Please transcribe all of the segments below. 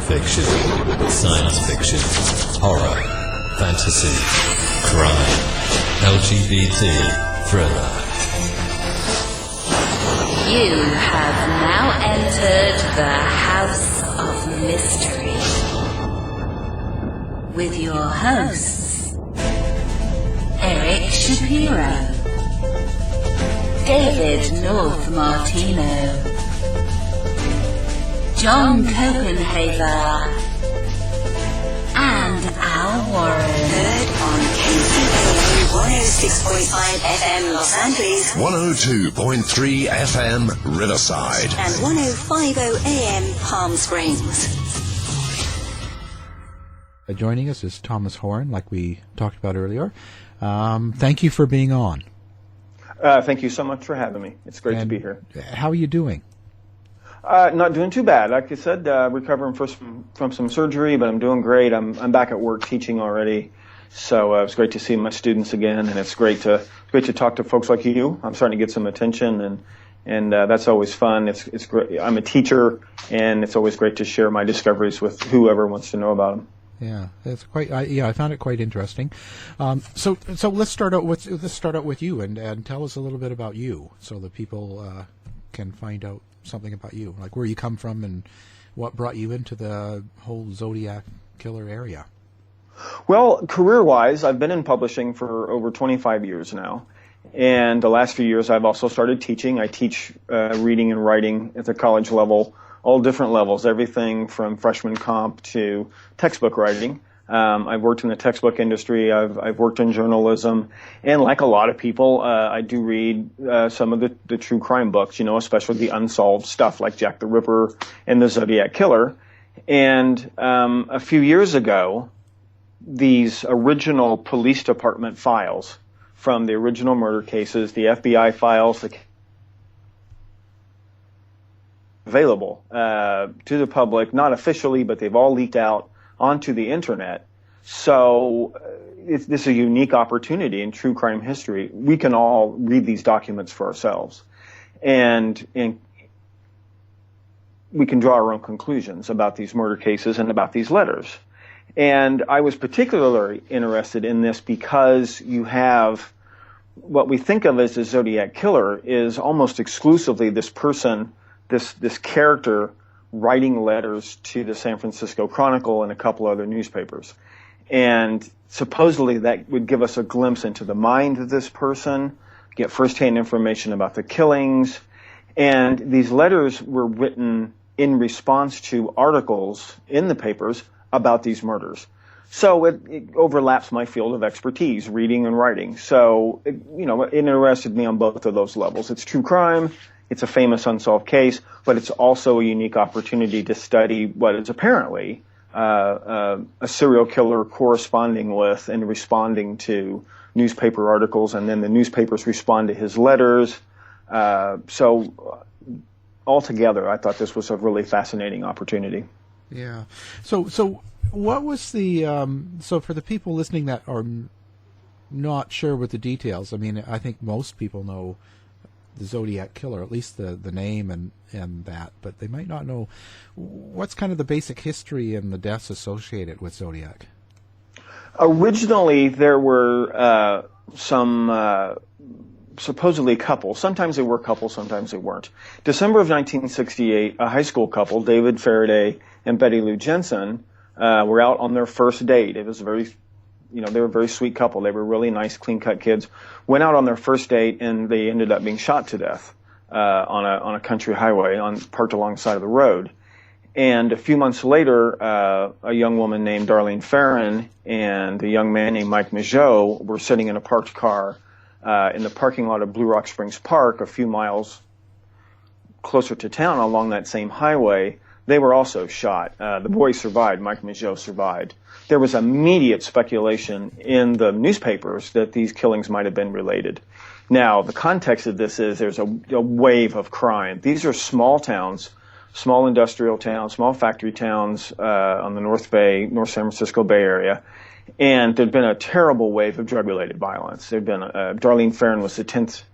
fiction, science fiction, horror, fantasy, crime, LGBT, thriller. You have now entered the House of Mystery with your hosts, Eric Shapiro, David North Martino, John Copenhaver, and Al Warren. Heard on KCAA 106.5 FM Los Angeles, 102.3 FM Riverside, and 105.0 AM Palm Springs. Joining us is Thomas Horan, like we talked about earlier. Thank you for being on. Thank you so much for having me. It's great to be here. How are you doing? Not doing too bad. Like I said, recovering from some surgery, but I'm doing great. I'm back at work teaching already, so it's great to see my students again, and it's great to talk to folks like you. I'm starting to get some attention, and that's always fun. It's great. I'm a teacher, and it's always great to share my discoveries with whoever wants to know about them. Yeah, it's quite. I found it quite interesting. So let's start out with you and tell us a little bit about you, so that people can find out something about you, like where you come from and what brought you into the whole Zodiac Killer area. Well, career-wise, I've been in publishing for over 25 years now, and the last few years I've also started teaching. I teach reading and writing at the college level, all different levels, everything from freshman comp to textbook writing. I've worked in the textbook industry. I've worked in journalism, and like a lot of people, I do read some of the true crime books, especially the unsolved stuff like Jack the Ripper and the Zodiac Killer. And a few years ago, these original police department files from the original murder cases, the FBI files, available to the public, not officially, but they've all leaked out onto the internet. So this is a unique opportunity in true crime history. We can all read these documents for ourselves, and we can draw our own conclusions about these murder cases and about these letters. And I was particularly interested in this because you have what we think of as the Zodiac Killer is almost exclusively this person, this character writing letters to the San Francisco Chronicle and a couple other newspapers. And supposedly that would give us a glimpse into the mind of this person, get firsthand information about the killings. And these letters were written in response to articles in the papers about these murders. So it overlaps my field of expertise, reading and writing. So, it interested me on both of those levels. It's true crime. It's a famous unsolved case, but it's also a unique opportunity to study what is apparently a serial killer corresponding with and responding to newspaper articles, and then the newspapers respond to his letters. So altogether, I thought this was a really fascinating opportunity. Yeah. So what was the so for the people listening that are not sure with the details? I mean, I think most people know the Zodiac Killer, at least the name and that, but they might not know what's kind of the basic history and the deaths associated with Zodiac. Originally, there were some supposedly couples. Sometimes they were couples, sometimes they weren't. December of 1968, a high school couple, David Faraday and Betty Lou Jensen, were out on their first date. It was they were a very sweet couple. They were really nice, clean-cut kids. Went out on their first date, and they ended up being shot to death on a country highway, parked alongside of the road. And a few months later, a young woman named Darlene Ferrin and a young man named Mike Mageau were sitting in a parked car in the parking lot of Blue Rock Springs Park, a few miles closer to town along that same highway. They were also shot. The boy survived. Mike Mageau survived. There was immediate speculation in the newspapers that these killings might have been related. Now, the context of this is there's a wave of crime. These are small towns, small industrial towns, small factory towns on the North San Francisco Bay Area. And there'd been a terrible wave of drug-related violence. Darlene Ferrin was the 10th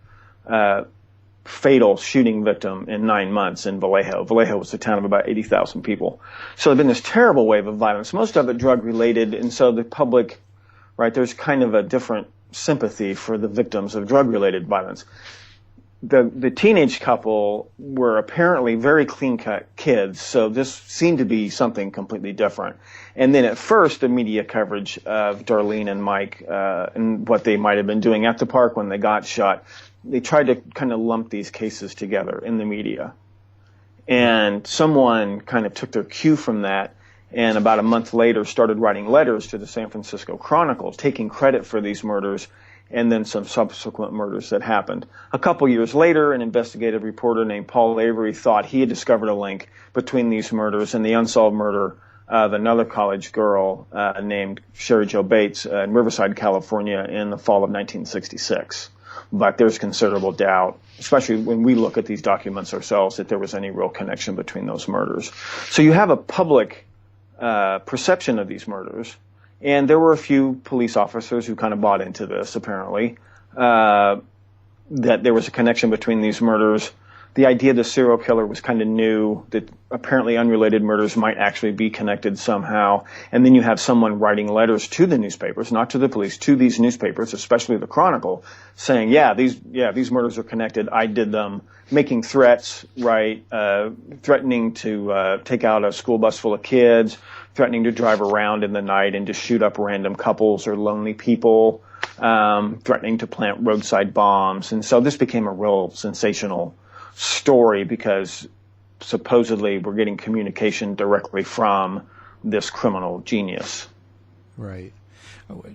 fatal shooting victim in 9 months in Vallejo. Vallejo was a town of about 80,000 people. So there's been this terrible wave of violence, most of it drug-related, and so the public, right, there's kind of a different sympathy for the victims of drug-related violence. The teenage couple were apparently very clean-cut kids, so this seemed to be something completely different. And then at first, the media coverage of Darlene and Mike and what they might have been doing at the park when they got shot, they tried to kind of lump these cases together in the media. And someone kind of took their cue from that, and about a month later started writing letters to the San Francisco Chronicle, taking credit for these murders and then some subsequent murders that happened. A couple years later, an investigative reporter named Paul Avery thought he had discovered a link between these murders and the unsolved murder of another college girl named Sherry Jo Bates in Riverside, California in the fall of 1966. But there's considerable doubt, especially when we look at these documents ourselves, that there was any real connection between those murders. So you have a public perception of these murders, and there were a few police officers who kind of bought into this, apparently, that there was a connection between these murders. The idea the serial killer was kind of new, that apparently unrelated murders might actually be connected somehow. And then you have someone writing letters to the newspapers, not to the police, to these newspapers, especially the Chronicle, saying, these murders are connected, I did them, making threats, right, threatening to take out a school bus full of kids, threatening to drive around in the night and just shoot up random couples or lonely people, threatening to plant roadside bombs. And so this became a real sensational story because supposedly we're getting communication directly from this criminal genius. Right.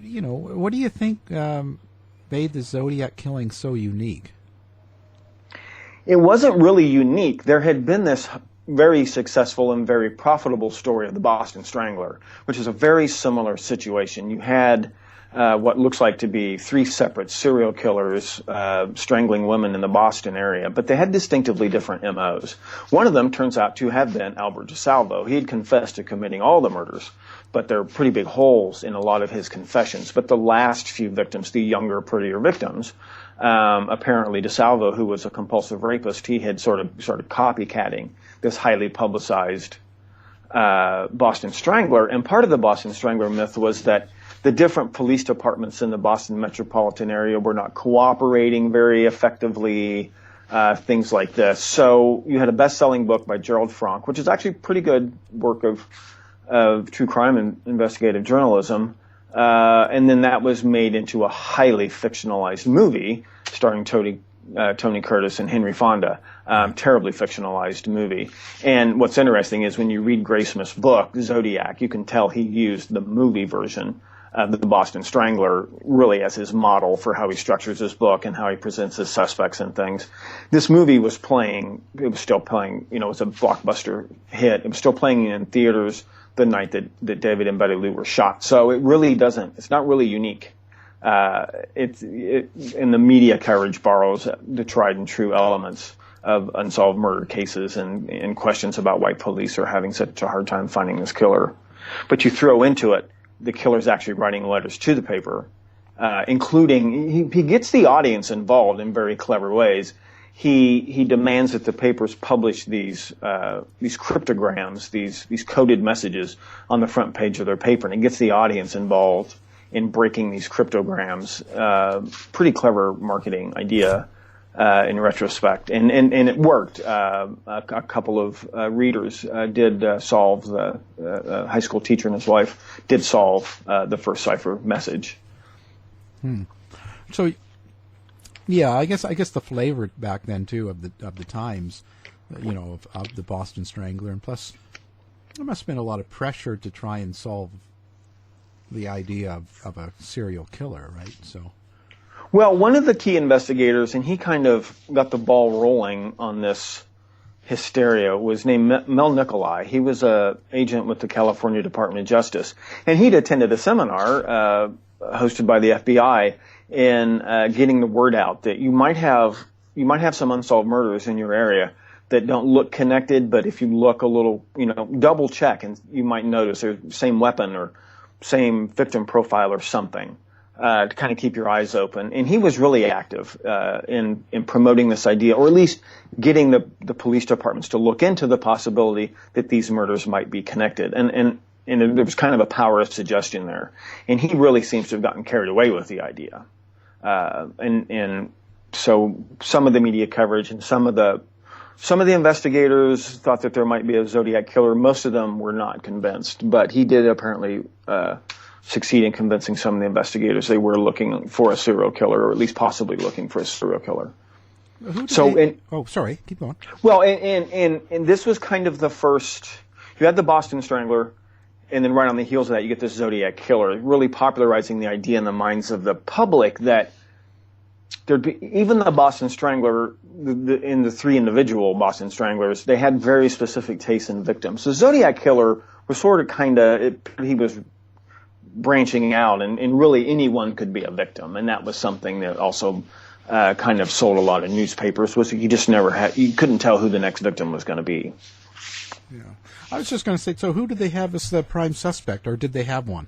You know, what do you think made the Zodiac killing so unique? It wasn't really unique. There had been this very successful and very profitable story of the Boston Strangler, which is a very similar situation. You had what looks like to be 3 separate serial killers strangling women in the Boston area, but they had distinctively different MOs. One of them turns out to have been Albert DeSalvo. He had confessed to committing all the murders, but there are pretty big holes in a lot of his confessions. But the last few victims, the younger, prettier victims, apparently DeSalvo, who was a compulsive rapist, he had sort of copycatting this highly publicized Boston Strangler. And part of the Boston Strangler myth was that the different police departments in the Boston metropolitan area were not cooperating very effectively, things like this. So you had a best-selling book by Gerald Frank, which is actually pretty good work of true crime and investigative journalism. And then that was made into a highly fictionalized movie starring Tony Curtis and Henry Fonda. Terribly fictionalized movie. And what's interesting is when you read Graysmith's book, Zodiac, you can tell he used the movie version of the Boston Strangler really as his model for how he structures his book and how he presents his suspects and things. This movie was still playing, it was a blockbuster hit. It was still playing in theaters the night that David and Betty Lou were shot. So it's not really unique. In the media coverage borrows the tried and true elements of unsolved murder cases and questions about why police are having such a hard time finding this killer. But you throw into it the killer's actually writing letters to the paper, including he gets the audience involved in very clever ways. He demands that the papers publish these cryptograms, these coded messages on the front page of their paper, and it gets the audience involved in breaking these cryptograms. Pretty clever marketing idea in retrospect, and it worked. A couple of readers did solve the high school teacher and his wife did solve the first cipher message. So, yeah, I guess the flavor back then too of the times, of the Boston Strangler, and plus there must have been a lot of pressure to try and solve the idea of a serial killer, right? So. Well, one of the key investigators, and he kind of got the ball rolling on this hysteria, was named Mel Nikolai. He was an agent with the California Department of Justice, and he'd attended a seminar hosted by the FBI in getting the word out that you might have some unsolved murders in your area that don't look connected, but if you look a little, double check, and you might notice they're the same weapon or same victim profile or something. to kind of keep your eyes open. And he was really active in promoting this idea, or at least getting the police departments to look into the possibility that these murders might be connected. And there was kind of a power of suggestion there. And he really seems to have gotten carried away with the idea. And so some of the media coverage and some of the investigators thought that there might be a Zodiac killer. Most of them were not convinced, but he did apparently succeed in convincing some of the investigators they were looking for a serial killer, or at least possibly looking for a serial killer. Sorry, keep going. Well, and this was kind of the first. You had the Boston Strangler, and then right on the heels of that, you get this Zodiac killer, really popularizing the idea in the minds of the public that there'd be, even the Boston Strangler, in the three individual Boston Stranglers, they had very specific tastes in victims. The Zodiac killer was sort of he was branching out, and really anyone could be a victim, and that was something that also kind of sold a lot of newspapers. Was you just you couldn't tell who the next victim was going to be. Yeah, I was just going to say, so who did they have as the prime suspect, or did they have one?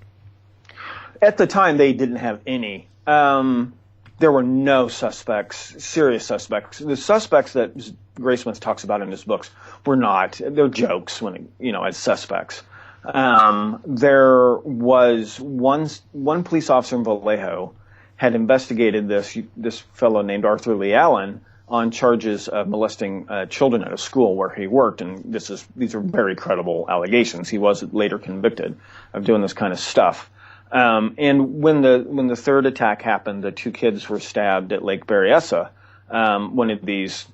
At the time, they didn't have any. There were no suspects, serious suspects. The suspects that Graysmith talks about in his books they're jokes as suspects. There was one police officer in Vallejo had investigated this fellow named Arthur Lee Allen on charges of molesting children at a school where he worked, and these are very credible allegations. He was later convicted of doing this kind of stuff. And when the third attack happened, the two kids were stabbed at Lake Berryessa. One of these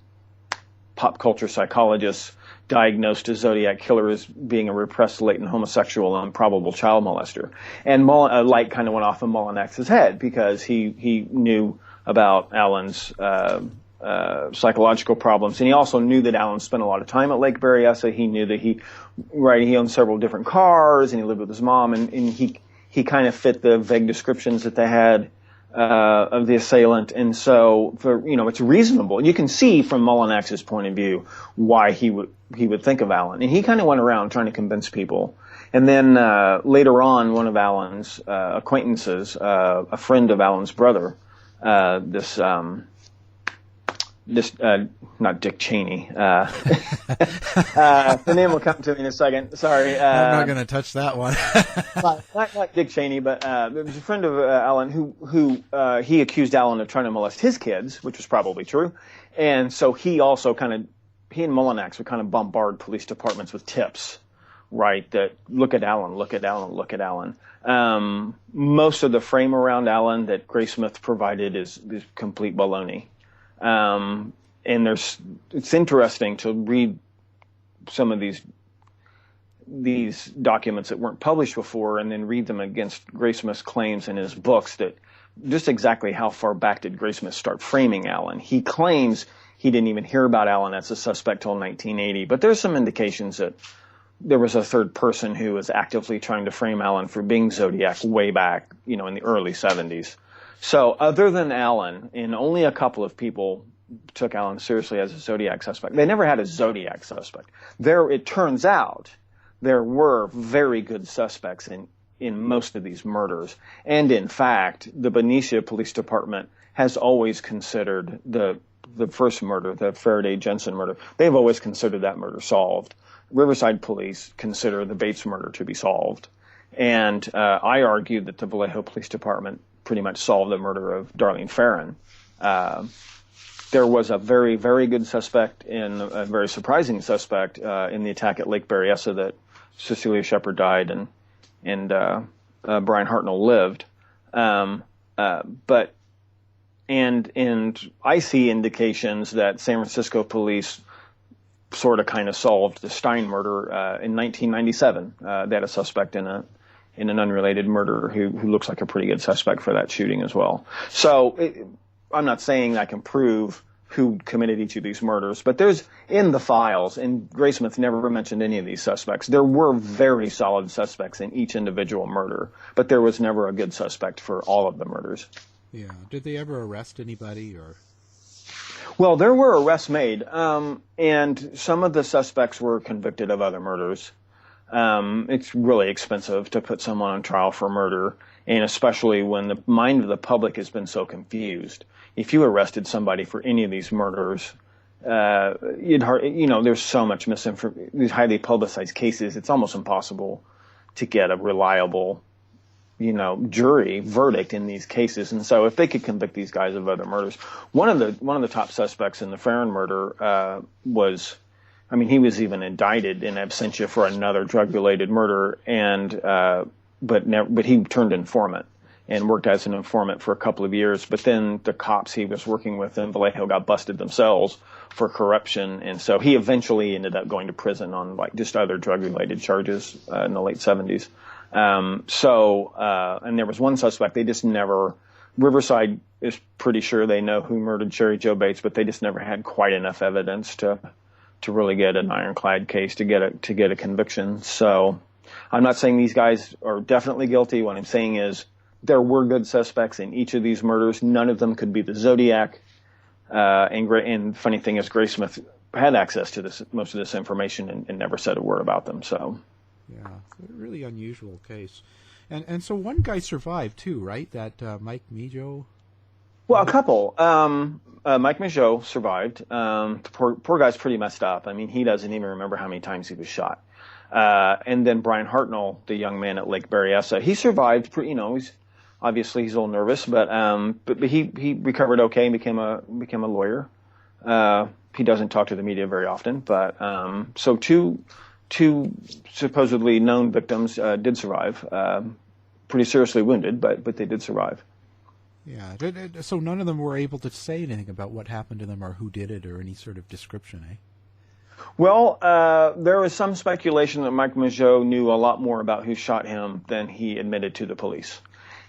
pop culture psychologists diagnosed a Zodiac killer as being a repressed latent homosexual and probable child molester. And a light kind of went off in Molinax's head, because he knew about Allen's psychological problems, and he also knew that Allen spent a lot of time at Lake Berryessa. He knew that he owned several different cars, and he lived with his mom, and he kind of fit the vague descriptions that they had of the assailant. And so, it's reasonable. You can see from Molinax's point of view why he would think of Allen. And he kind of went around trying to convince people. And then later on, one of Allen's acquaintances, a friend of Allen's brother, not Dick Cheney. The name will come to me in a second. Sorry. I'm not going to touch that one. not Dick Cheney, but there was a friend of Allen who he accused Allen of trying to molest his kids, which was probably true. And so he and Molinax would kind of bombard police departments with tips, right? That look at Allen, look at Allen, look at Allen. Most of the frame around Allen that Graysmith provided is complete baloney. And it's interesting to read some of these documents that weren't published before, and then read them against Graysmith's claims in his books, that just exactly how far back did Graysmith start framing Allen. He claims he didn't even hear about Allen as a suspect till 1980, but there's some indications that there was a third person who was actively trying to frame Allen for being Zodiac way back, in the early 70s. So other than Allen, and only a couple of people took Allen seriously as a Zodiac suspect. They never had a Zodiac suspect. It turns out there were very good suspects in most of these murders. And in fact, the Benicia Police Department has always considered the first murder, the Faraday Jensen murder, they've always considered that murder solved. Riverside Police consider the Bates murder to be solved. And I argue that the Vallejo Police Department pretty much solved the murder of Darlene Ferrin. There was a very, very good suspect and a very surprising suspect in the attack at Lake Berryessa that Cecilia Shepard died and Brian Hartnell lived. But I see indications that San Francisco police sort of kind of solved the Stein murder in 1997. They had a suspect in an unrelated murder who looks like a pretty good suspect for that shooting as well. So I'm not saying I can prove who committed each of these murders, but there's in the files, and Graysmith never mentioned any of these suspects. There were very solid suspects in each individual murder, but there was never a good suspect for all of the murders. Yeah. Did they ever arrest anybody, or? Well, there were arrests made, and some of the suspects were convicted of other murders. It's really expensive to put someone on trial for murder, and especially when the mind of the public has been so confused. If you arrested somebody for any of these murders, there's so much misinformation. These highly publicized cases, it's almost impossible to get a reliable, jury verdict in these cases. And so, if they could convict these guys of other murders, one of the top suspects in the Farron murder he was even indicted in absentia for another drug-related murder, but he turned informant and worked as an informant for a couple of years. But then the cops he was working with in Vallejo got busted themselves for corruption, and so he eventually ended up going to prison on just other drug-related charges in the late 70s. And there was one suspect. They just never. Riverside is pretty sure they know who murdered Cherry Joe Bates, but they just never had quite enough evidence to really get an ironclad case to get a conviction. So I'm not saying these guys are definitely guilty. What I'm saying is there were good suspects in each of these murders. None of them could be the Zodiac. And funny thing is, Graysmith had access to most of this information and never said a word about them. So yeah, it's a really unusual case. And so one guy survived too, right? That Mike Mijo. Well, a couple. Mike Mijo survived. The poor guy's pretty messed up. I mean, he doesn't even remember how many times he was shot. And then Brian Hartnell, the young man at Lake Berryessa, he survived. He's a little nervous, but he recovered okay and became a lawyer. He doesn't talk to the media very often, but so two supposedly known victims did survive. Pretty seriously wounded, but they did survive. Yeah, so none of them were able to say anything about what happened to them or who did it or any sort of description, eh? Well, there was some speculation that Mike Mijo knew a lot more about who shot him than he admitted to the police.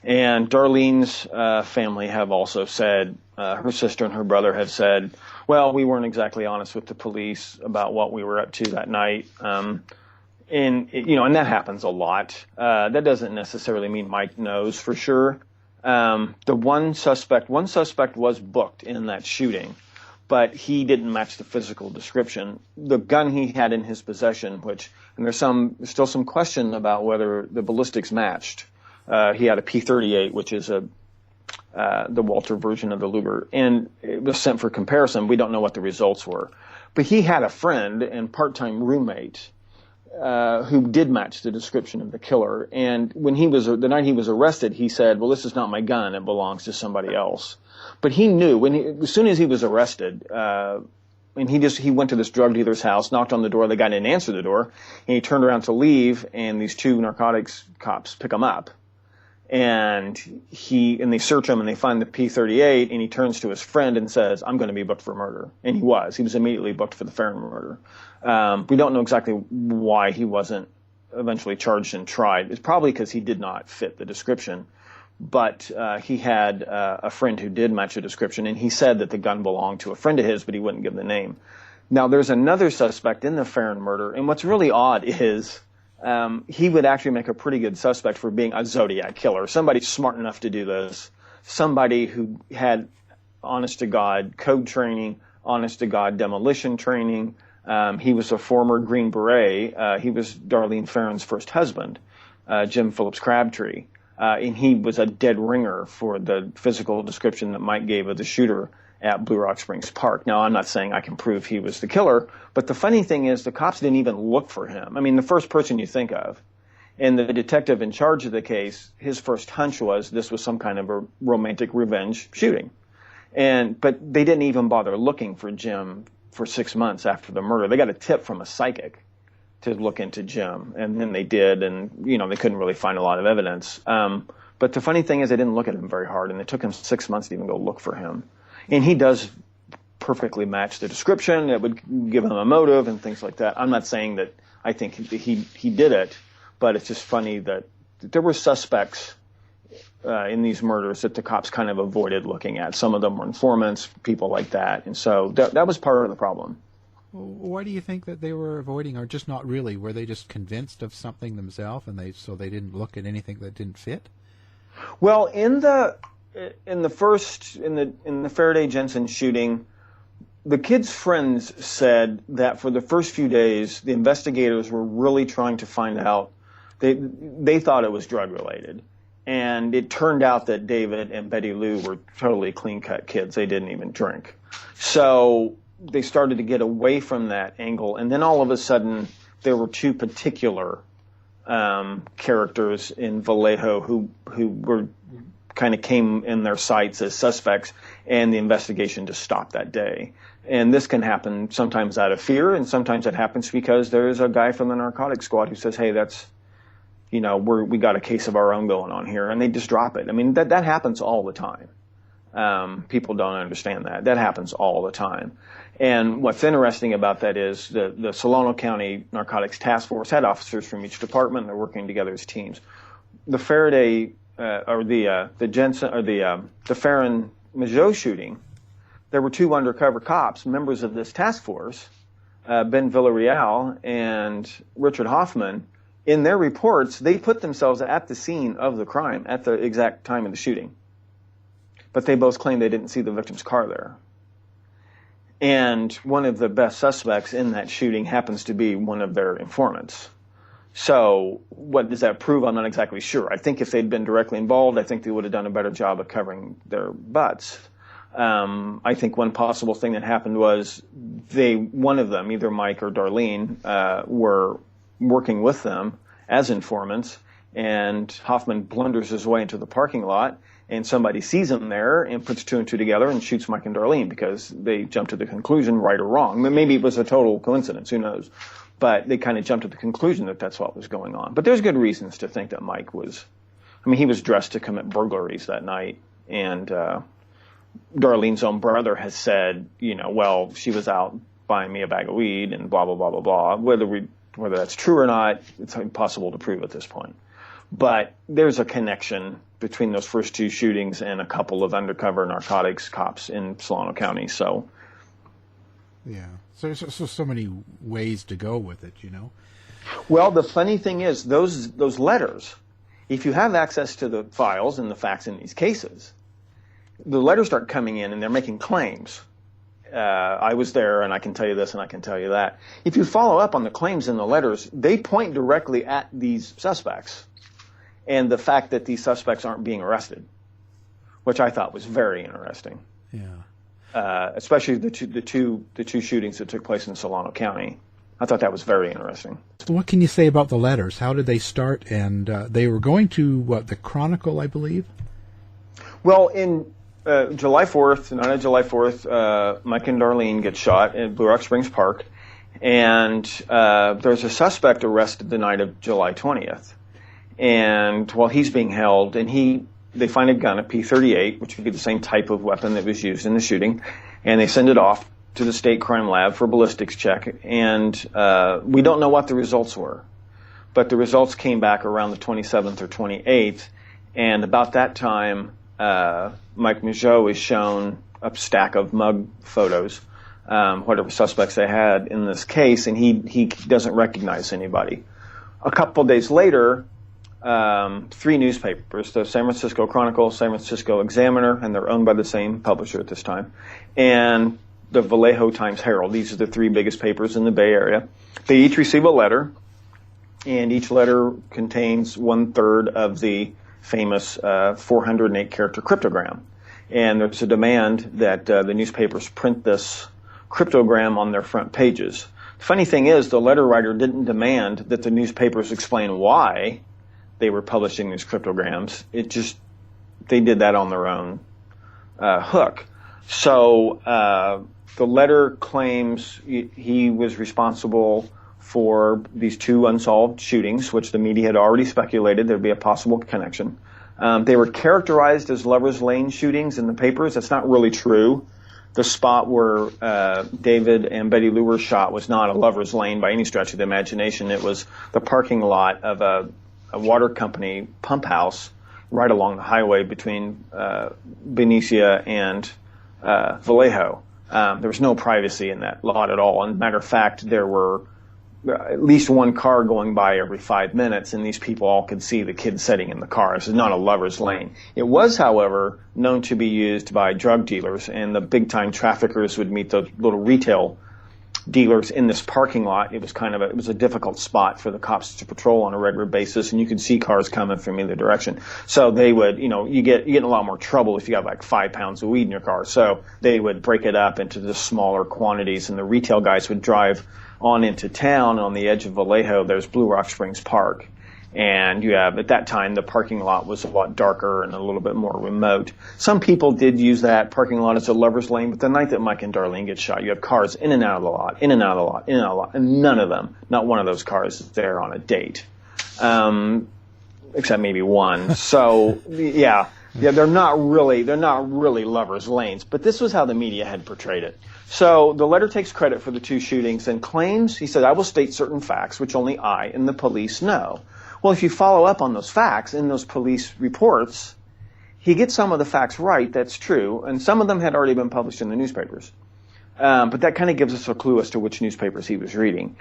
And Darlene's family have also said, her sister and her brother have said, well, we weren't exactly honest with the police about what we were up to that night. And that happens a lot. That doesn't necessarily mean Mike knows for sure. The one suspect was booked in that shooting, but he didn't match the physical description. The gun he had in his possession, and there's still some question about whether the ballistics matched. He had a P38, which is the Walter version of the Luger, and it was sent for comparison. We don't know what the results were, but he had a friend and part-time roommate who did match the description of the killer. And the night he was arrested, he said, well, this is not my gun. It belongs to somebody else. But he knew as soon as he was arrested, and he went to this drug dealer's house, knocked on the door. The guy didn't answer the door, and he turned around to leave, and these two narcotics cops pick him up. And they search him and they find the P38, and he turns to his friend and says, I'm going to be booked for murder. And he was immediately booked for the Farron murder. We don't know exactly why he wasn't eventually charged and tried. It's probably because he did not fit the description. But he had a friend who did match the description, and he said that the gun belonged to a friend of his, but he wouldn't give the name. Now, there's another suspect in the Farron murder, and what's really odd is he would actually make a pretty good suspect for being a Zodiac killer, somebody smart enough to do this, somebody who had honest-to-God code training, honest-to-God demolition training. He was a former Green Beret. He was Darlene Farron's first husband, Jim Phillips Crabtree. And he was a dead ringer for the physical description that Mike gave of the shooter at Blue Rock Springs Park. Now, I'm not saying I can prove he was the killer, but the funny thing is the cops didn't even look for him. I mean, the first person you think of, and the detective in charge of the case, his first hunch was this was some kind of a romantic revenge shooting. But they didn't even bother looking for Jim for 6 months after the murder. They got a tip from a psychic to look into Jim, and then they did, and they couldn't really find a lot of evidence. But the funny thing is they didn't look at him very hard, and it took him 6 months to even go look for him. And he does perfectly match the description. It would give him a motive and things like that. I'm not saying that I think he did it, but it's just funny that there were suspects in these murders that the cops kind of avoided looking at. Some of them were informants, people like that, and so that was part of the problem. Why do you think that they were avoiding, or just not really? Were they just convinced of something themselves, and so they didn't look at anything that didn't fit? Well, in the Faraday Jensen shooting, the kids' friends said that for the first few days, the investigators were really trying to find out. They thought it was drug related. And it turned out that David and Betty Lou were totally clean-cut kids. They didn't even drink. So they started to get away from that angle. And then all of a sudden, there were two particular characters in Vallejo who were kind of came in their sights as suspects, and the investigation just stopped that day. And this can happen sometimes out of fear, and sometimes it happens because there's a guy from the narcotics squad who says, hey, that's, you know, we got a case of our own going on here, and they just drop it. I mean, that happens all the time. People don't understand that. That happens all the time. And what's interesting about that is the Solano County Narcotics Task Force had officers from each department. They're working together as teams. The Faraday the Farron Majot shooting, there were two undercover cops, members of this task force, Ben Villarreal and Richard Hoffman. In their reports, they put themselves at the scene of the crime at the exact time of the shooting. But they both claimed they didn't see the victim's car there. And one of the best suspects in that shooting happens to be one of their informants. So what does that prove? I'm not exactly sure. I think if they'd been directly involved, I think they would have done a better job of covering their butts. I think one possible thing that happened was one of them, either Mike or Darlene, were working with them as informants, and Hoffman blunders his way into the parking lot, and somebody sees him there and puts two and two together and shoots Mike and Darlene because they jumped to the conclusion, right or wrong. Maybe it was a total coincidence, who knows? But they kind of jumped to the conclusion that that's what was going on. But there's good reasons to think that Mike he was dressed to commit burglaries that night. And Darlene's own brother has said, well, she was out buying me a bag of weed and blah, blah, blah, blah, blah. Whether that's true or not, it's impossible to prove at this point. But there's a connection between those first two shootings and a couple of undercover narcotics cops in Solano County. So, yeah. So many ways to go with it, Well, the funny thing is, those letters, if you have access to the files and the facts in these cases, the letters start coming in and they're making claims. I was there and I can tell you this and I can tell you that. If you follow up on the claims in the letters, they point directly at these suspects and the fact that these suspects aren't being arrested, which I thought was very interesting. Yeah. Especially the two shootings that took place in Solano County. I thought that was very interesting. So what can you say about the letters? How did they start? And they were going to, the Chronicle, I believe? Well, in July 4th, the night of July 4th, Mike and Darlene get shot at Blue Rock Springs Park. And there's a suspect arrested the night of July 20th. And while he's being held, and they find a gun, a .38, which would be the same type of weapon that was used in the shooting, and they send it off to the state crime lab for ballistics check. And we don't know what the results were, but the results came back around the 27th or 28th, and about that time, Mike Majot is shown a stack of mug photos, whatever suspects they had in this case, and he doesn't recognize anybody. A couple days later, three newspapers, the San Francisco Chronicle, San Francisco Examiner, and they're owned by the same publisher at this time, and the Vallejo Times-Herald. These are the three biggest papers in the Bay Area. They each receive a letter, and each letter contains 1/3 of the famous 408-character cryptogram. And there's a demand that the newspapers print this cryptogram on their front pages. The funny thing is, the letter writer didn't demand that the newspapers explain why they were publishing these cryptograms. They did that on their own hook. So the letter claims he was responsible for these two unsolved shootings, which the media had already speculated there'd be a possible connection. They were characterized as Lover's Lane shootings in the papers. That's not really true. The spot where David and Betty Lou were shot was not a Lover's Lane by any stretch of the imagination. It was the parking lot of a water company pump house right along the highway between Benicia and Vallejo. There was no privacy in that lot at all. And matter of fact, there were at least one car going by every 5 minutes, and these people all could see the kid sitting in the car. This is not a lover's lane. It was, however, known to be used by drug dealers, and the big-time traffickers would meet those little retail dealers in this parking lot. It was a difficult spot for the cops to patrol on a regular basis, and you could see cars coming from either direction. So they would, you get in a lot more trouble if you got like 5 pounds of weed in your car. So they would break it up into the smaller quantities, and the retail guys would drive on into town. On the edge of Vallejo, there's Blue Rock Springs Park. And you have, at that time, the parking lot was a lot darker and a little bit more remote. Some people did use that parking lot as a lover's lane, but the night that Mike and Darlene get shot, you have cars in and out of the lot, in and out of the lot, in and out of the lot, and none of them, not one of those cars is there on a date. Except maybe one. So, yeah, they're not really lover's lanes, but this was how the media had portrayed it. So the letter takes credit for the 2 shootings and claims, he said, I will state certain facts which only I and the police know. Well, if you follow up on those facts in those police reports, he gets some of the facts right, that's true, and some of them had already been published in the newspapers. But that kind of gives us a clue as to which newspapers he was reading.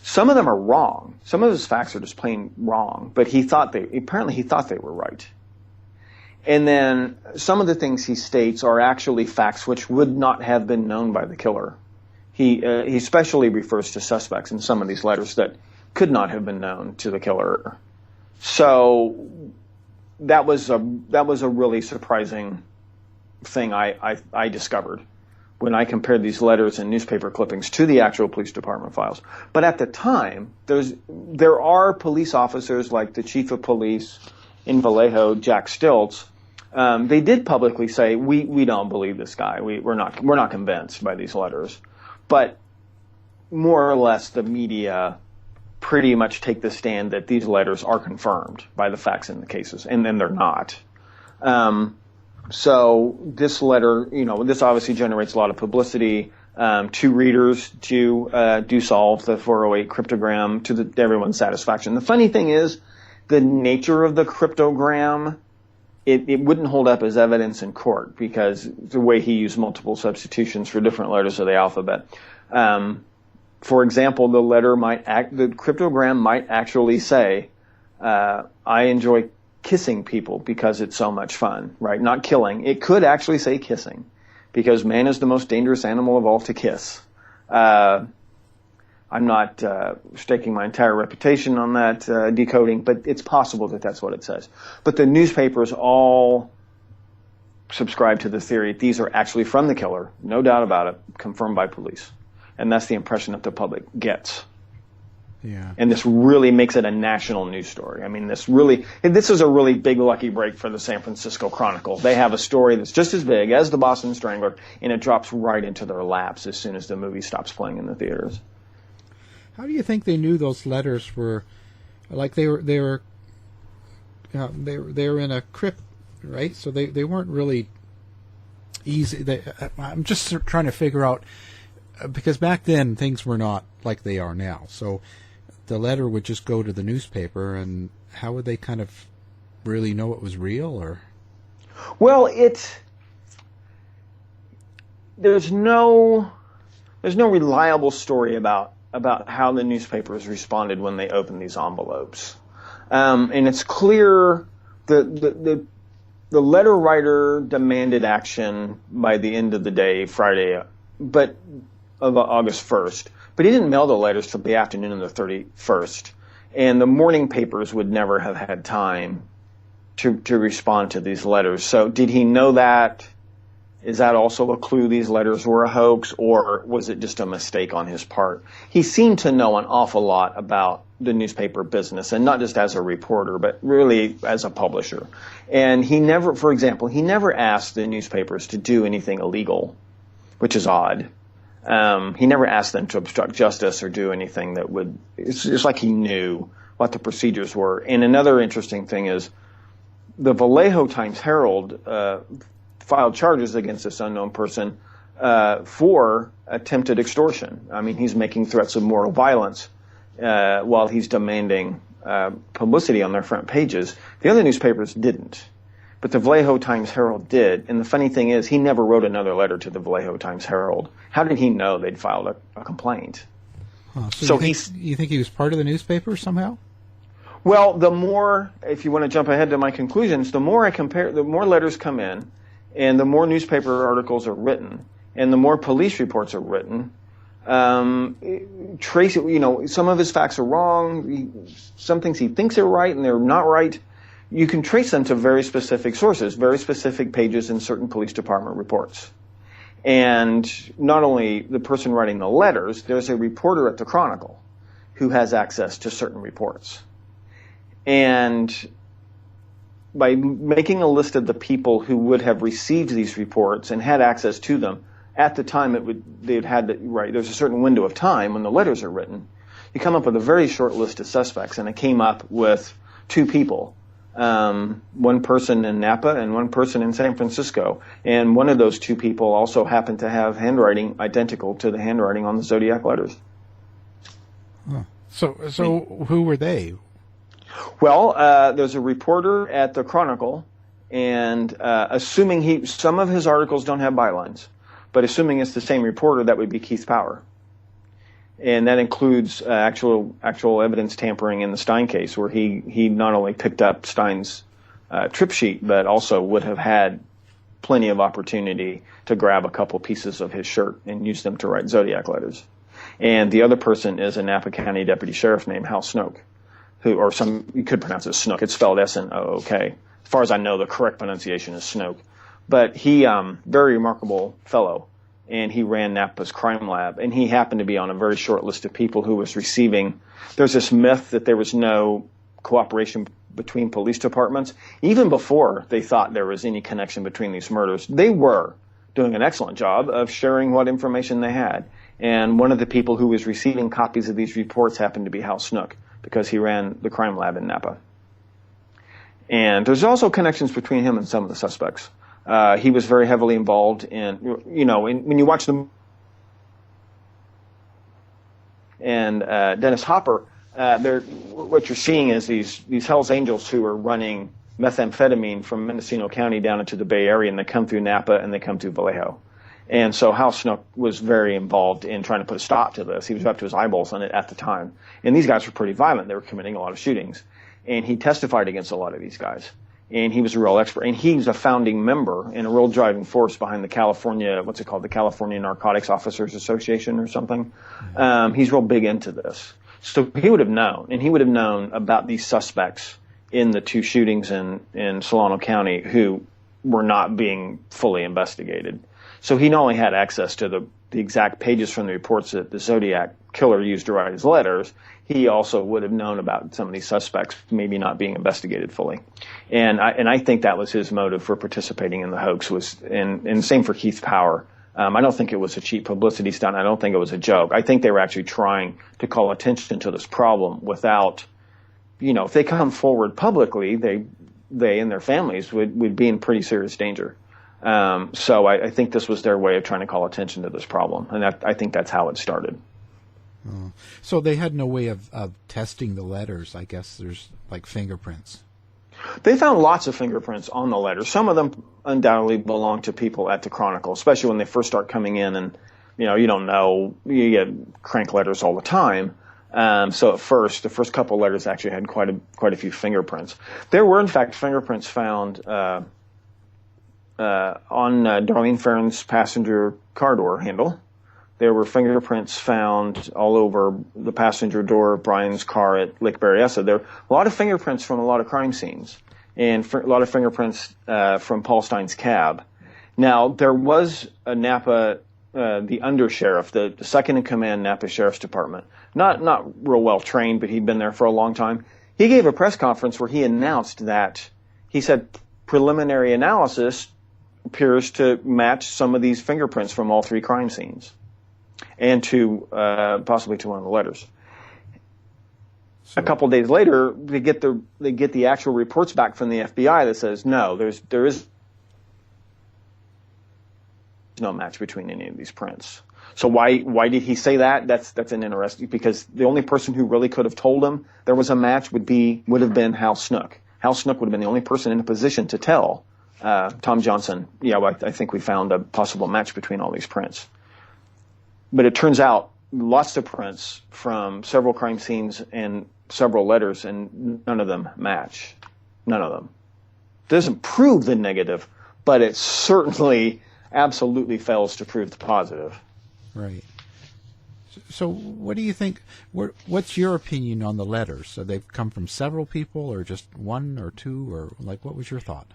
Some of them are wrong. Some of his facts are just plain wrong, but apparently he thought they were right. And then some of the things he states are actually facts which would not have been known by the killer. He especially refers to suspects in some of these letters that could not have been known to the killer. So that was a really surprising thing I discovered when I compared these letters and newspaper clippings to the actual police department files. But at the time, there are police officers like the chief of police in Vallejo, Jack Stilts. They did publicly say, we don't believe this guy. We're not convinced by these letters. But more or less the media pretty much take the stand that these letters are confirmed by the facts in the cases, and then they're not. So this letter, this obviously generates a lot of publicity to readers to do solve the 408 cryptogram to everyone's satisfaction. The funny thing is, the nature of the cryptogram, it wouldn't hold up as evidence in court because the way he used multiple substitutions for different letters of the alphabet. For example, the cryptogram might actually say, I enjoy kissing people because it's so much fun, right? Not killing. It could actually say kissing because man is the most dangerous animal of all to kiss. I'm not staking my entire reputation on that decoding, but it's possible that that's what it says. But the newspapers all subscribe to the theory these are actually from the killer, no doubt about it, confirmed by police. And that's the impression that the public gets. Yeah. And this really makes it a national news story. I mean, this is a really big lucky break for the San Francisco Chronicle. They have a story that's just as big as the Boston Strangler, and it drops right into their laps as soon as the movie stops playing in the theaters. How do you think they knew those letters were, like they were in a crypt, right? So they weren't really easy. I'm just trying to figure out, because back then things were not like they are now. So the letter would just go to the newspaper, and how would they kind of really know it was real? Or well, there's no reliable story about how the newspapers responded when they opened these envelopes, and it's clear the letter writer demanded action by the end of the day, Friday, of August 1st. But he didn't mail the letters till the afternoon of the 31st. And the morning papers would never have had time to respond to these letters. So did he know that? Is that also a clue these letters were a hoax, or was it just a mistake on his part? He seemed to know an awful lot about the newspaper business, and not just as a reporter, but really as a publisher. And he never asked the newspapers to do anything illegal, which is odd. He never asked them to obstruct justice or do anything that would, it's like he knew what the procedures were. And another interesting thing is the Vallejo Times-Herald filed charges against this unknown person for attempted extortion. I mean, he's making threats of moral violence while he's demanding publicity on their front pages. The other newspapers didn't. But the Vallejo Times-Herald did. And the funny thing is, he never wrote another letter to the Vallejo Times-Herald. How did he know they'd filed a complaint? So you think he was part of the newspaper somehow? Well, the more, if you want to jump ahead to my conclusions, the more letters come in, and the more newspaper articles are written, and the more police reports are written. Trace, some of his facts are wrong. Some things he thinks are right, and they're not right. You can trace them to very specific sources, very specific pages in certain police department reports. And not only the person writing the letters, there's a reporter at the Chronicle who has access to certain reports. And by making a list of the people who would have received these reports and had access to them, at the time there's a certain window of time when the letters are written, you come up with a very short list of suspects, and it came up with two people. One person in Napa and one person in San Francisco. And one of those two people also happened to have handwriting identical to the handwriting on the Zodiac letters. Huh. So who were they? Well, there's a reporter at the Chronicle, and assuming some of his articles don't have bylines, but assuming it's the same reporter, that would be Keith Power. And that includes actual evidence tampering in the Stein case, where he not only picked up Stein's trip sheet, but also would have had plenty of opportunity to grab a couple pieces of his shirt and use them to write Zodiac letters. And the other person is a Napa County deputy sheriff named Hal Snook, you could pronounce it Snook. It's spelled S-N-O-O-K. As far as I know, the correct pronunciation is Snook. But he, very remarkable fellow. And he ran Napa's crime lab, and he happened to be on a very short list of people who was receiving. There's this myth that there was no cooperation between police departments. Even before they thought there was any connection between these murders, they were doing an excellent job of sharing what information they had. And one of the people who was receiving copies of these reports happened to be Hal Snook, because he ran the crime lab in Napa. And there's also connections between him and some of the suspects. He was very heavily involved in, when you watch them. And Dennis Hopper, what you're seeing is these Hell's Angels who are running methamphetamine from Mendocino County down into the Bay Area, and they come through Napa and they come through Vallejo. And so Hal Snook was very involved in trying to put a stop to this. He was up to his eyeballs on it at the time. And these guys were pretty violent. They were committing a lot of shootings. And he testified against a lot of these guys. And he was a real expert. And he's a founding member and a real driving force behind the California, the California Narcotics Officers Association or something. He's real big into this. So he would have known. And he would have known about these suspects in the two shootings in Solano County who were not being fully investigated. So he not only had access to the exact pages from the reports that the Zodiac Killer used to write his letters, he also would have known about some of these suspects maybe not being investigated fully. And I think that was his motive for participating in the hoax, and same for Keith Power. I don't think it was a cheap publicity stunt. I don't think it was a joke. I think they were actually trying to call attention to this problem without, if they come forward publicly, they and their families would be in pretty serious danger. So I think this was their way of trying to call attention to this problem, and I think that's how it started. So they had no way of testing the letters. I guess there's like fingerprints. They found lots of fingerprints on the letters. Some of them undoubtedly belong to people at the Chronicle, especially when they first start coming in, and you don't know, you get crank letters all the time. So at first, the first couple of letters actually had quite a few fingerprints. There were in fact fingerprints found on Darlene Ferrin's passenger car door handle. There were fingerprints found all over the passenger door of Brian's car at Lake Berryessa. There were a lot of fingerprints from a lot of crime scenes, and a lot of fingerprints from Paul Stein's cab. Now, there was a Napa, the undersheriff, the second in command Napa Sheriff's Department, not real well trained, but he'd been there for a long time. He gave a press conference where he announced that, he said, preliminary analysis appears to match some of these fingerprints from all three crime scenes, and to possibly to one of the letters. A couple of days later, they get the actual reports back from the FBI that says no, there is no match between any of these prints. So why did he say that? That's an interesting, because the only person who really could have told him there was a match would have been Hal Snook. Hal Snook would have been the only person in a position to tell Tom Johnson, I think we found a possible match between all these prints. But it turns out lots of prints from several crime scenes and several letters, and none of them match. None of them. Doesn't prove the negative, but it certainly absolutely fails to prove the positive. Right. So what do you think, what's your opinion on the letters? So they've come from several people, or just one or two, or like, what was your thought?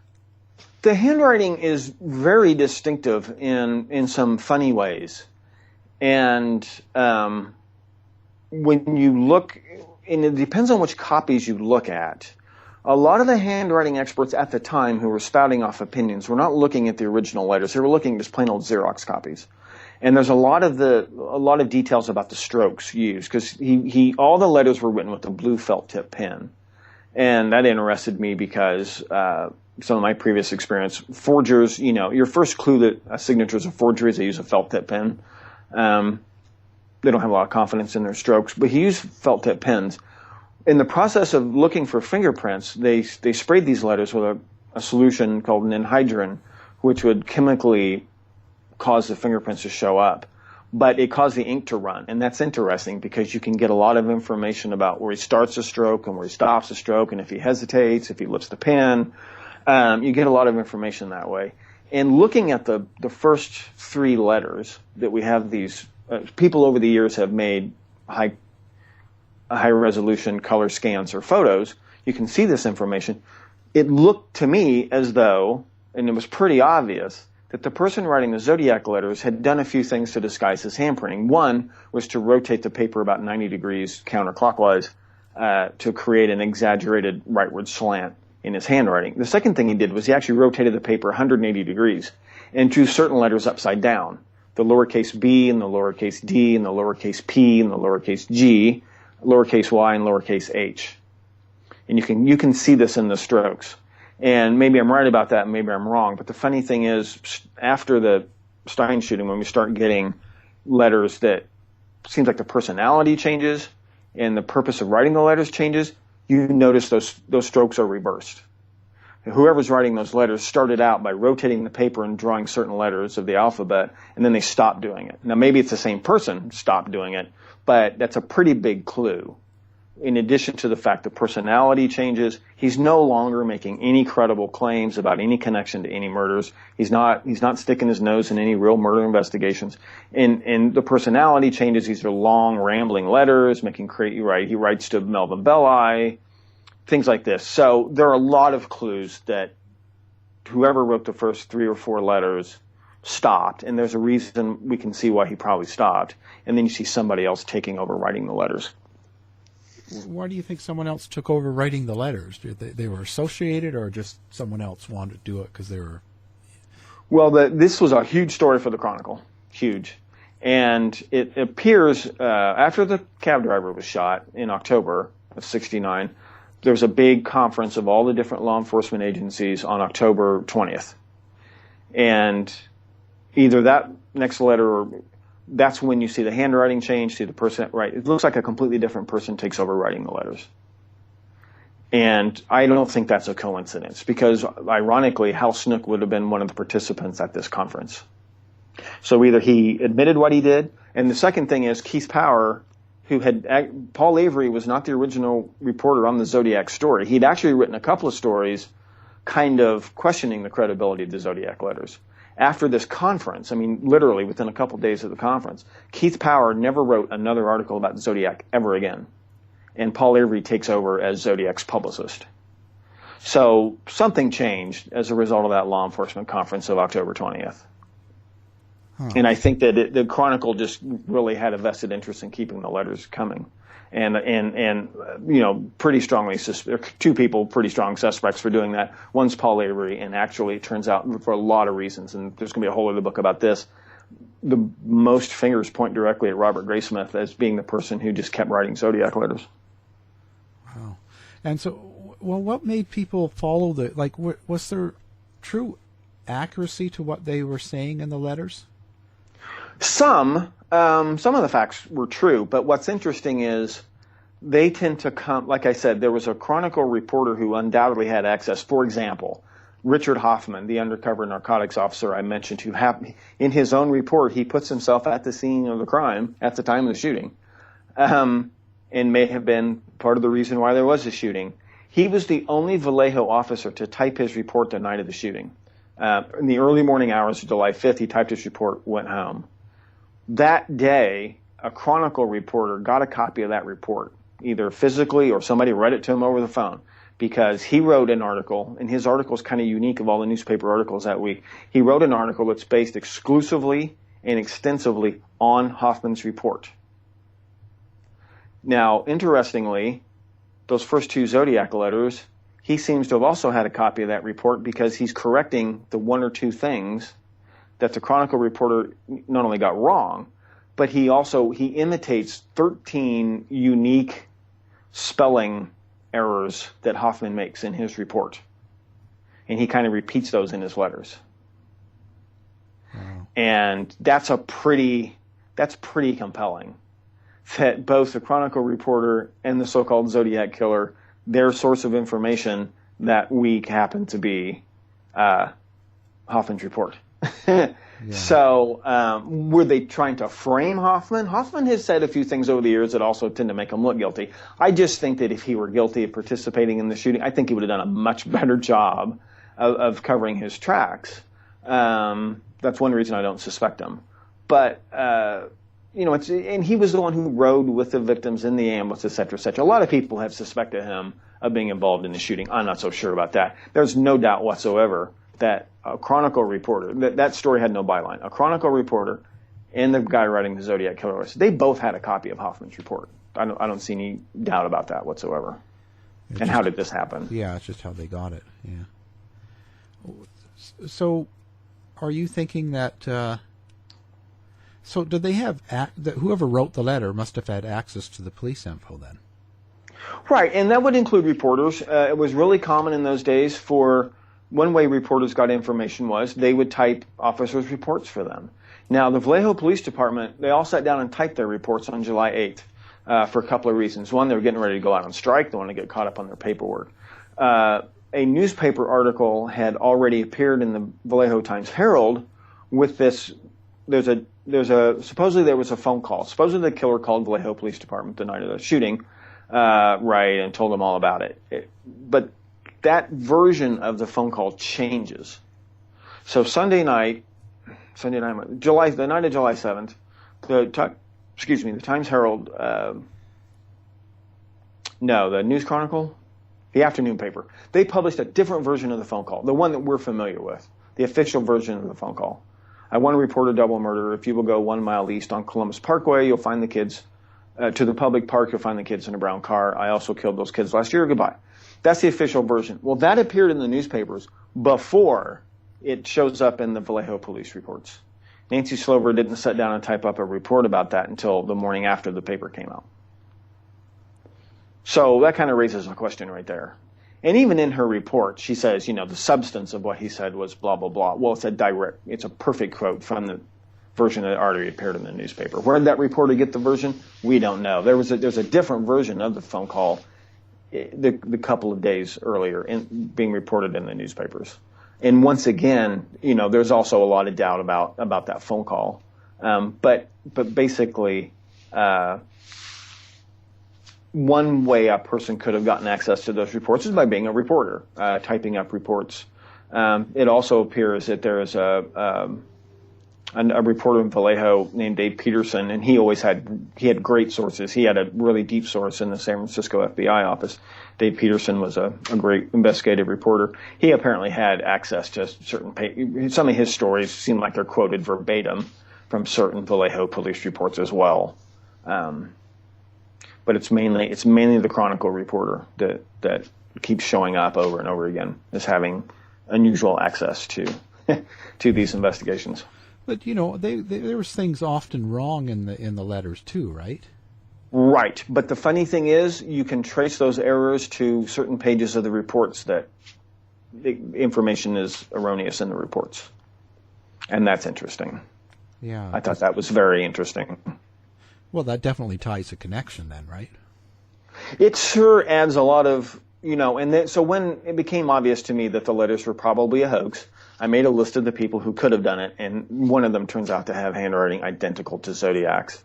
The handwriting is very distinctive in some funny ways. And when you look, and it depends on which copies you look at, a lot of the handwriting experts at the time who were spouting off opinions were not looking at the original letters. They were looking at just plain old Xerox copies. And there's a lot of details about the strokes used, because all the letters were written with a blue felt tip pen. And that interested me because some of my previous experience, forgers, your first clue that a signature is a forgery is they use a felt tip pen. They don't have a lot of confidence in their strokes, but he used felt tip pens. In the process of looking for fingerprints, they sprayed these letters with a solution called ninhydrin, which would chemically cause the fingerprints to show up. But it caused the ink to run, and that's interesting because you can get a lot of information about where he starts a stroke and where he stops a stroke, and if he hesitates, if he lifts the pen. You get a lot of information that way. And looking at the first three letters that we have, these people over the years have made high resolution color scans or photos. You can see this information. It looked to me as though, and it was pretty obvious, that the person writing the Zodiac letters had done a few things to disguise his handprinting. One was to rotate the paper about 90 degrees counterclockwise to create an exaggerated rightward slant in his handwriting. The second thing he did was he actually rotated the paper 180 degrees and drew certain letters upside down. The lowercase b and the lowercase d and the lowercase p and the lowercase g, lowercase y and lowercase h. And you can see this in the strokes. And maybe I'm right about that, and maybe I'm wrong. But the funny thing is, after the Stein shooting, when we start getting letters that seems like the personality changes and the purpose of writing the letters changes, you notice those strokes are reversed. And whoever's writing those letters started out by rotating the paper and drawing certain letters of the alphabet, and then they stopped doing it. Now, maybe it's the same person stopped doing it, but that's a pretty big clue. In addition to the fact that personality changes, he's no longer making any credible claims about any connection to any murders. He's not sticking his nose in any real murder investigations. And the personality changes. These are long, rambling letters, he writes to Melvin Belli, things like this. So there are a lot of clues that whoever wrote the first 3 or 4 letters stopped, and there's a reason we can see why he probably stopped. And then you see somebody else taking over writing the letters. Why do you think someone else took over writing the letters? They were associated, or just someone else wanted to do it because they were... Well, this was a huge story for the Chronicle. Huge. And it appears after the cab driver was shot in October of '69, there was a big conference of all the different law enforcement agencies on October 20th. And either that next letter or... that's when you see the handwriting change, see the person, right? It looks like a completely different person takes over writing the letters. And I don't think that's a coincidence, because ironically, Hal Snook would have been one of the participants at this conference. So either he admitted what he did, and the second thing is Keith Power, Paul Avery was not the original reporter on the Zodiac story. He'd actually written a couple of stories kind of questioning the credibility of the Zodiac letters. After this conference, literally within a couple days of the conference, Keith Power never wrote another article about Zodiac ever again. And Paul Avery takes over as Zodiac's publicist. So something changed as a result of that law enforcement conference of October 20th. Huh. And I think that the Chronicle just really had a vested interest in keeping the letters coming. And pretty strongly, there are 2 people, pretty strong suspects for doing that. One's Paul Avery, and actually it turns out for a lot of reasons, and there's going to be a whole other book about this, the most fingers point directly at Robert Graysmith as being the person who just kept writing Zodiac letters. Wow. And so, what made people follow was there true accuracy to what they were saying in the letters? Some of the facts were true, but what's interesting is they tend to come, like I said, there was a Chronicle reporter who undoubtedly had access. For example, Richard Hoffman, the undercover narcotics officer I mentioned, who in his own report, he puts himself at the scene of the crime at the time of the shooting, and may have been part of the reason why there was a shooting. He was the only Vallejo officer to type his report the night of the shooting. In the early morning hours of July 5th, he typed his report, went home. That day, a Chronicle reporter got a copy of that report, either physically or somebody read it to him over the phone, because he wrote an article, and his article is kind of unique of all the newspaper articles that week. He wrote an article that's based exclusively and extensively on Hoffman's report. Now, interestingly, those first two Zodiac letters, he seems to have also had a copy of that report, because he's correcting the one or two things that the Chronicle reporter not only got wrong, but he imitates 13 unique spelling errors that Hoffman makes in his report. And he kind of repeats those in his letters. Wow. And that's pretty compelling, that both the Chronicle reporter and the so-called Zodiac killer, their source of information that week happened to be Hoffman's report. Yeah. So were they trying to frame Hoffman? Hoffman has said a few things over the years that also tend to make him look guilty. I just think that if he were guilty of participating in the shooting, I think he would have done a much better job of covering his tracks. That's one reason I don't suspect him. But and he was the one who rode with the victims in the ambulance, et cetera, et cetera. A lot of people have suspected him of being involved in the shooting. I'm not so sure about that. There's no doubt whatsoever that a Chronicle reporter, that story had no byline. A Chronicle reporter and the guy writing the Zodiac Killer Hoax, they both had a copy of Hoffman's report. I don't see any doubt about that whatsoever. And how did this happen? Yeah, it's just how they got it. Yeah. So, are you thinking that? So, did they have that whoever wrote the letter must have had access to the police info then? Right, and that would include reporters. It was really common in those days for. One way reporters got information was they would type officers' reports for them. Now, the Vallejo Police Department, they all sat down and typed their reports on July 8th for a couple of reasons. One, they were getting ready to go out on strike. They wanted to get caught up on their paperwork. A newspaper article had already appeared in the Vallejo Times-Herald with this. Supposedly there was a phone call. Supposedly the killer called Vallejo Police Department the night of the shooting, and told them all about it. But that version of the phone call changes. So the night of July 7th, the Times-Herald, the News Chronicle, the afternoon paper, they published a different version of the phone call, the one that we're familiar with, the official version of the phone call. I want to report a double murder. If you will go 1 mile east on Columbus Parkway, you'll find the kids, to the public park, you'll find the kids in a brown car. I also killed those kids last year. Goodbye. That's the official version. Well, that appeared in the newspapers before it shows up in the Vallejo police reports. Nancy Slover didn't sit down and type up a report about that until the morning after the paper came out. So that kind of raises a question right there. And even in her report, she says, the substance of what he said was blah, blah, blah. Well, it's a perfect quote from the version that already appeared in the newspaper. Where did that reporter get the version? We don't know. There's a different version of the phone call the couple of days earlier being reported in the newspapers. And once again, there's also a lot of doubt about that phone call. But basically, one way a person could have gotten access to those reports is by being a reporter, typing up reports. It also appears that there is a reporter in Vallejo named Dave Peterson, and he had great sources. He had a really deep source in the San Francisco FBI office. Dave Peterson was a great investigative reporter. He apparently had access to some of his stories seem like they're quoted verbatim from certain Vallejo police reports as well. But it's mainly the Chronicle reporter that keeps showing up over and over again as having unusual access to these investigations. But there was things often wrong in the letters too, right? Right. But the funny thing is, you can trace those errors to certain pages of the reports that the information is erroneous in the reports, and that's interesting. Yeah, I thought that was very interesting. Well, that definitely ties a connection then, right? It sure adds a lot of and then, so when it became obvious to me that the letters were probably a hoax, I made a list of the people who could have done it, and one of them turns out to have handwriting identical to Zodiac's.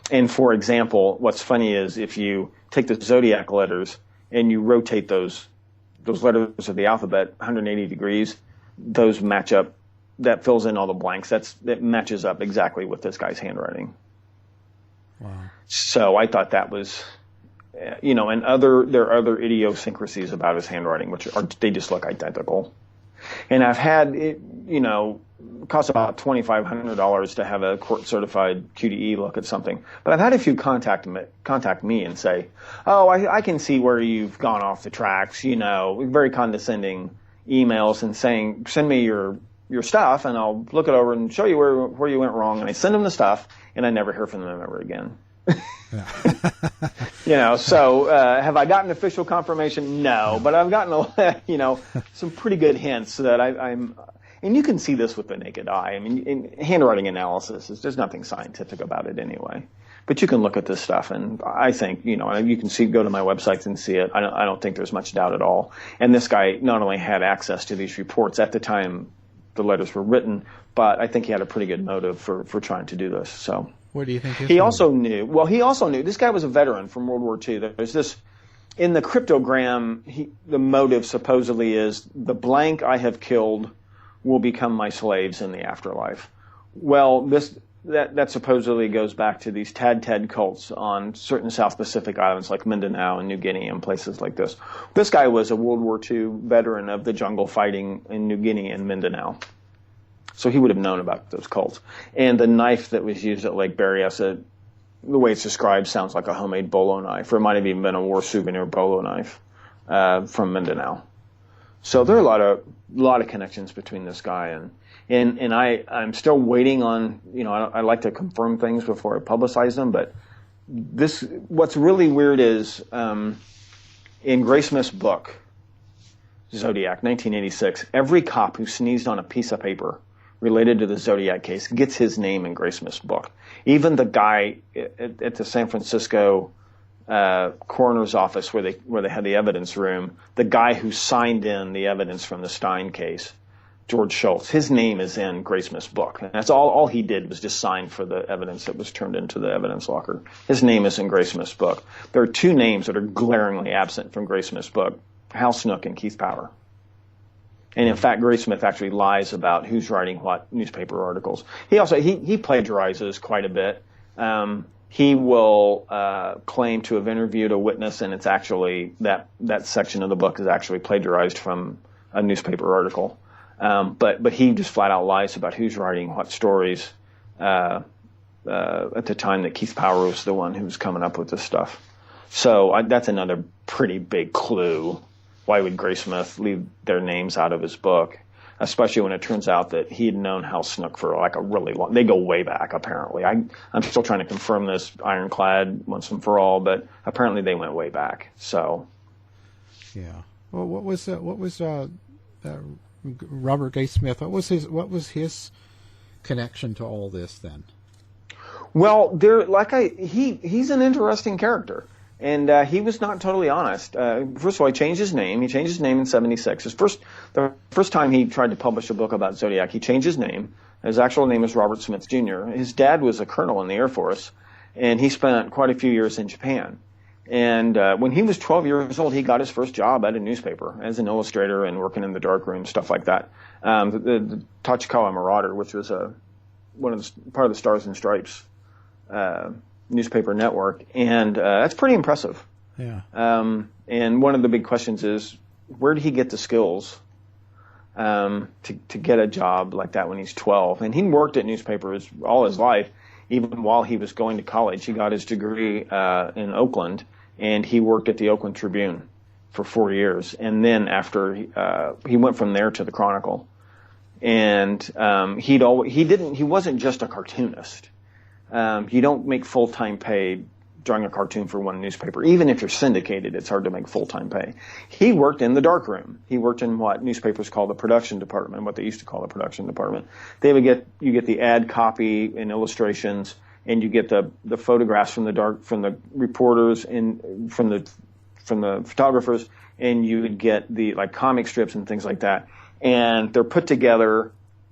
And for example, what's funny is if you take the Zodiac letters and you rotate those letters of the alphabet 180 degrees, those match up. That fills in all the blanks. That matches up exactly with this guy's handwriting. Wow. So I thought that was, and there are other idiosyncrasies about his handwriting, they just look identical. And I've had it, it costs about $2,500 to have a court-certified QDE look at something. But I've had a few contact me and say, oh, I can see where you've gone off the tracks, very condescending emails and saying, send me your stuff and I'll look it over and show you where you went wrong. And I send them the stuff and I never hear from them ever again. So have I gotten official confirmation? No, but I've gotten, some pretty good hints that I'm, and you can see this with the naked eye. I mean, in handwriting analysis, there's nothing scientific about it anyway. But you can look at this stuff, and I think, you can go to my websites and see it. I don't think there's much doubt at all. And this guy not only had access to these reports at the time the letters were written, but I think he had a pretty good motive for trying to do this. So what do you think? He also knew this guy was a veteran from World War II. There's this in the cryptogram. The motive supposedly is the blank I have killed will become my slaves in the afterlife. Well, that supposedly goes back to these Tad cults on certain South Pacific islands like Mindanao and New Guinea and places like this. This guy was a World War II veteran of the jungle fighting in New Guinea and Mindanao. So he would have known about those cults. And the knife that was used at Lake Berryessa, the way it's described, sounds like a homemade bolo knife, or it might have even been a war souvenir bolo knife from Mindanao. So there are a lot of connections between this guy and I'm still waiting on, I like to confirm things before I publicize them, but what's really weird is in Graysmith's book, Zodiac, 1986, every cop who sneezed on a piece of paper related to the Zodiac case gets his name in Graysmith's book. Even the guy at the San Francisco coroner's office where they had the evidence room, the guy who signed in the evidence from the Stein case, George Schultz, his name is in Graysmith's book. And that's all he did was just sign for the evidence that was turned into the evidence locker. His name is in Graysmith's book. There are two names that are glaringly absent from Graysmith's book, Hal Snook and Keith Power. And in fact, Graysmith actually lies about who's writing what newspaper articles. He also he plagiarizes quite a bit. He will claim to have interviewed a witness, and it's actually that section of the book is actually plagiarized from a newspaper article. But he just flat out lies about who's writing what stories at the time that Keith Power was the one who was coming up with this stuff. So that's another pretty big clue. Why would Graysmith leave their names out of his book, especially when it turns out that he had known Hal Snook for like a really long. They go way back, apparently. I'm still trying to confirm this ironclad once and for all, but apparently they went way back. So, yeah. Well, what was Robert Graysmith? What was his connection to all this then? Well, he's an interesting character. And he was not totally honest. First of all, he changed his name. He changed his name in '76. The first time he tried to publish a book about Zodiac, he changed his name. His actual name is Robert Smith Jr. His dad was a colonel in the Air Force, and he spent quite a few years in Japan. And when he was 12 years old, he got his first job at a newspaper as an illustrator and working in the darkroom, stuff like that. The Tachikawa Marauder, which was part of the Stars and Stripes newspaper network, and that's pretty impressive. Yeah. And one of the big questions is, where did he get the skills to get a job like that when he's 12? And he worked at newspapers all his life, even while he was going to college. He got his degree in Oakland, and he worked at the Oakland Tribune for 4 years. And then after he went from there to the Chronicle, and he wasn't just a cartoonist. You don't make full-time pay drawing a cartoon for one newspaper. Even if you're syndicated, it's hard to make full-time pay. He worked in the darkroom. He worked in what newspapers call the production department, what they used to call the production department. You get the ad copy and illustrations, and you get the photographs from the reporters and from the from the photographers, and you would get the like comic strips and things like that, and they're put together,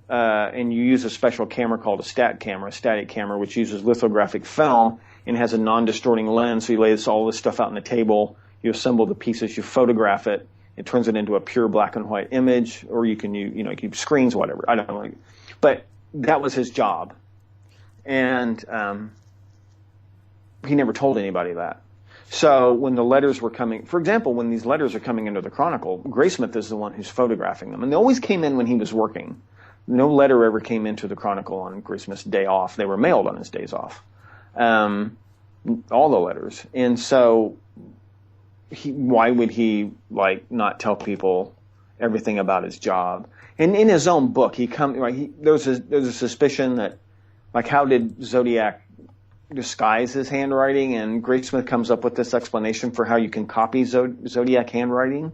and you use a special camera called a static camera, which uses lithographic film and has a non-distorting lens. So you lay all this stuff out on the table, you assemble the pieces, you photograph it, it turns it into a pure black and white image, or you can use, you keep screens, whatever. I don't know, but that was his job, and he never told anybody that. So when the letters were coming, for example, when these letters are coming into the Chronicle, Graysmith is the one who's photographing them, and they always came in when he was working. No letter ever came into the Chronicle on Graysmith's day off. They were mailed on his days off, all the letters. And so why would he not tell people everything about his job? And in his own book, there's a suspicion that, how did Zodiac disguise his handwriting? And Graysmith comes up with this explanation for how you can copy Zodiac handwriting.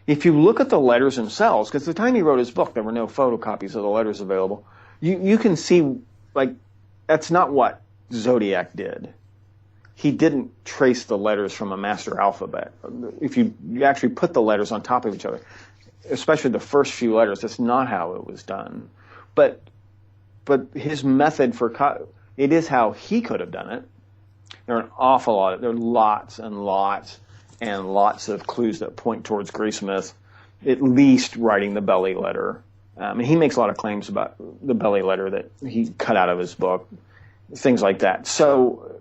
If you look at the letters themselves, because the time he wrote his book, there were no photocopies of the letters available, you can see, that's not what Zodiac did. He didn't trace the letters from a master alphabet. If you actually put the letters on top of each other, especially the first few letters, that's not how it was done. But his method it is how he could have done it. There are lots and lots and lots of clues that point towards Graysmith at least writing the belly letter. And he makes a lot of claims about the belly letter that he cut out of his book, things like that. So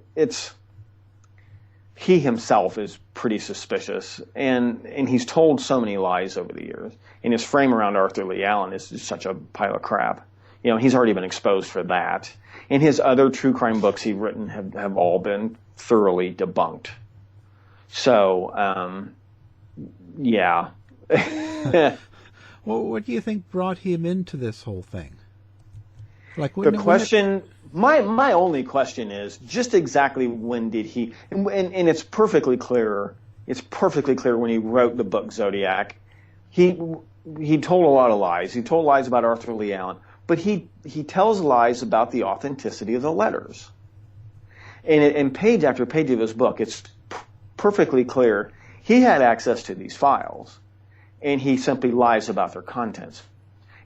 he himself is pretty suspicious, and he's told so many lies over the years. And his frame around Arthur Lee Allen is just such a pile of crap. He's already been exposed for that. And his other true crime books he's written have all been thoroughly debunked. So, yeah. Well, what do you think brought him into this whole thing? My only question is just exactly when did he? And it's perfectly clear. It's perfectly clear when he wrote the book Zodiac. He told a lot of lies. He told lies about Arthur Lee Allen, but he tells lies about the authenticity of the letters. And in page after page of his book, it's perfectly clear he had access to these files, and he simply lies about their contents.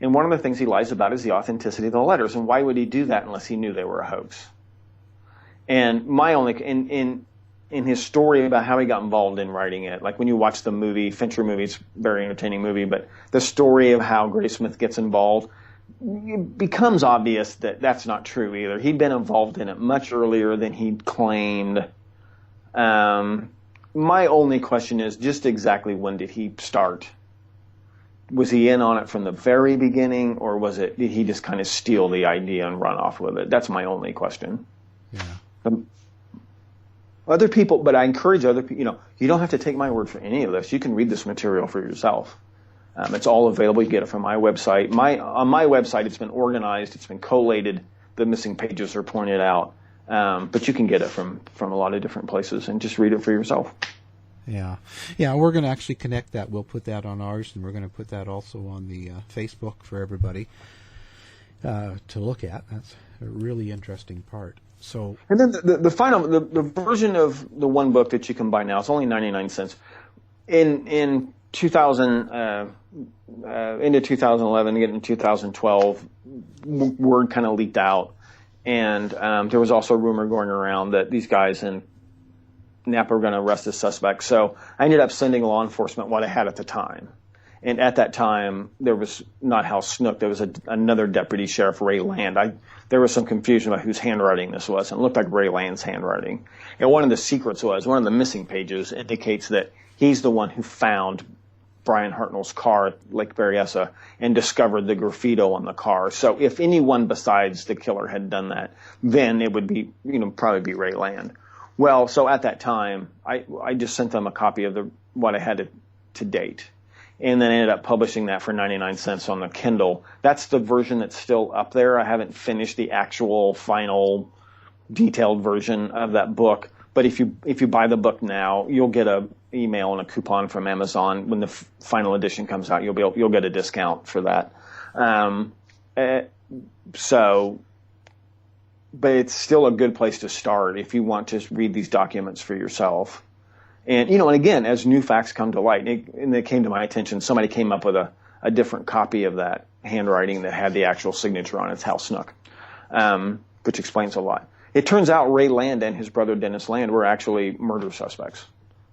And one of the things he lies about is the authenticity of the letters. And why would he do that unless he knew they were a hoax? And in his story about how he got involved in writing it, like when you watch the movie, Fincher movie, it's a very entertaining movie, but the story of how Graysmith gets involved, it becomes obvious that that's not true either. He'd been involved in it much earlier than he'd claimed. My only question is just exactly when did he start? Was he in on it from the very beginning, or did he just kind of steal the idea and run off with it? That's my only question. Yeah. Other people, but I encourage other people, you don't have to take my word for any of this. You can read this material for yourself. It's all available. You get it from my website. On my website, it's been organized. It's been collated. The missing pages are pointed out. But you can get it from a lot of different places and just read it for yourself. Yeah. We're going to actually connect that. We'll put that on ours, and we're going to put that also on the Facebook for everybody to look at. That's a really interesting part. So, and then the final the version of the one book that you can buy now, it's only 99 cents. In 2000 into 2011, getting in 2012, word kind of leaked out, and there was also a rumor going around that these guys in Napa were going to arrest this suspect. So I ended up sending law enforcement what I had at the time. And at that time, there was not House Snook. There was another deputy sheriff, Ray Land. There was some confusion about whose handwriting this was. And it looked like Ray Land's handwriting. And one of the secrets one of the missing pages indicates that he's the one who found Brian Hartnell's car at Lake Berryessa and discovered the graffito on the car. So if anyone besides the killer had done that, then it would be, probably be Ray Land. Well, so at that time, I just sent them a copy of what I had to date, and then ended up publishing that for 99 cents on the Kindle. That's the version that's still up there. I haven't finished the actual final detailed version of that book. But if you buy the book now, you'll get an email and a coupon from Amazon when the final edition comes out. You'll get a discount for that. But it's still a good place to start if you want to read these documents for yourself. And, and again, as new facts come to light, and it came to my attention, somebody came up with a different copy of that handwriting that had the actual signature on its house snook, which explains a lot. It turns out Ray Land and his brother Dennis Land were actually murder suspects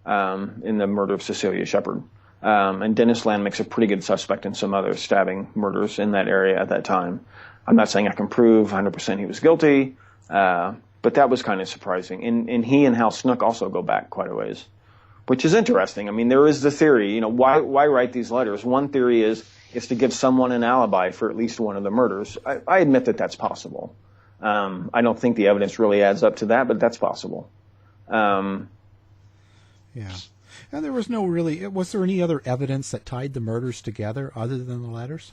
in the murder of Cecilia Shepard. And Dennis Land makes a pretty good suspect in some other stabbing murders in that area at that time. I'm not saying I can prove 100% he was guilty, but that was kind of surprising. And he and Hal Snook also go back quite a ways, which is interesting. I mean, there is the theory, why write these letters? One theory is to give someone an alibi for at least one of the murders. I admit that that's possible. I don't think the evidence really adds up to that, but that's possible. Yeah. And there was was there any other evidence that tied the murders together other than the letters?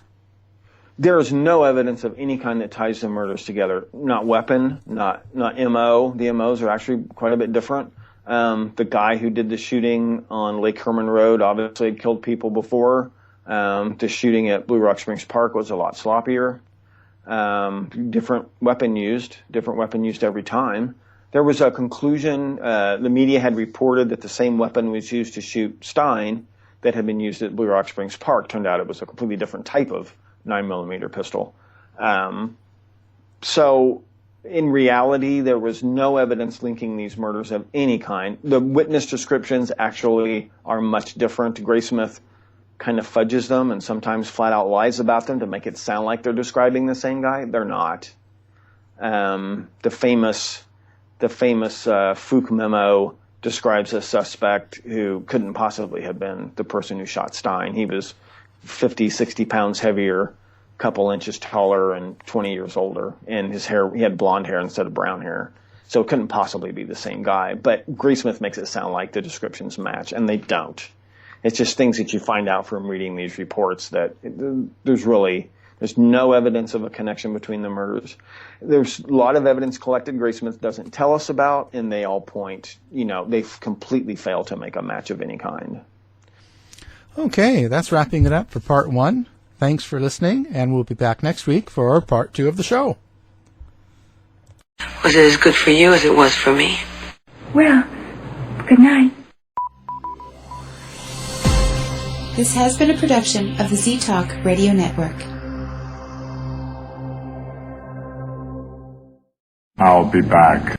There is no evidence of any kind that ties the murders together. Not weapon, not MO. The MOs are actually quite a bit different. The guy who did the shooting on Lake Herman Road obviously had killed people before. The shooting at Blue Rock Springs Park was a lot sloppier. Different weapon used every time. There was a conclusion, the media had reported that the same weapon was used to shoot Stein that had been used at Blue Rock Springs Park. Turned out it was a completely different type of 9mm pistol. So in reality, there was no evidence linking these murders of any kind. The witness descriptions actually are much different. Graysmith kind of fudges them and sometimes flat out lies about them to make it sound like they're describing the same guy. They're not. The famous Fook memo describes a suspect who couldn't possibly have been the person who shot Stein. He was 50, 60 pounds heavier, a couple inches taller, and 20 years older. And his hair, he had blonde hair instead of brown hair. So it couldn't possibly be the same guy. But Graysmith makes it sound like the descriptions match, and they don't. It's just things that you find out from reading these reports that there's no evidence of a connection between the murders. There's a lot of evidence collected Graysmith doesn't tell us about, and they all point, they've completely failed to make a match of any kind. Okay, that's wrapping it up for part 1. Thanks for listening, and we'll be back next week for part 2 of the show. Was it as good for you as it was for me? Well, good night. This has been a production of the Z-Talk Radio Network. I'll be back.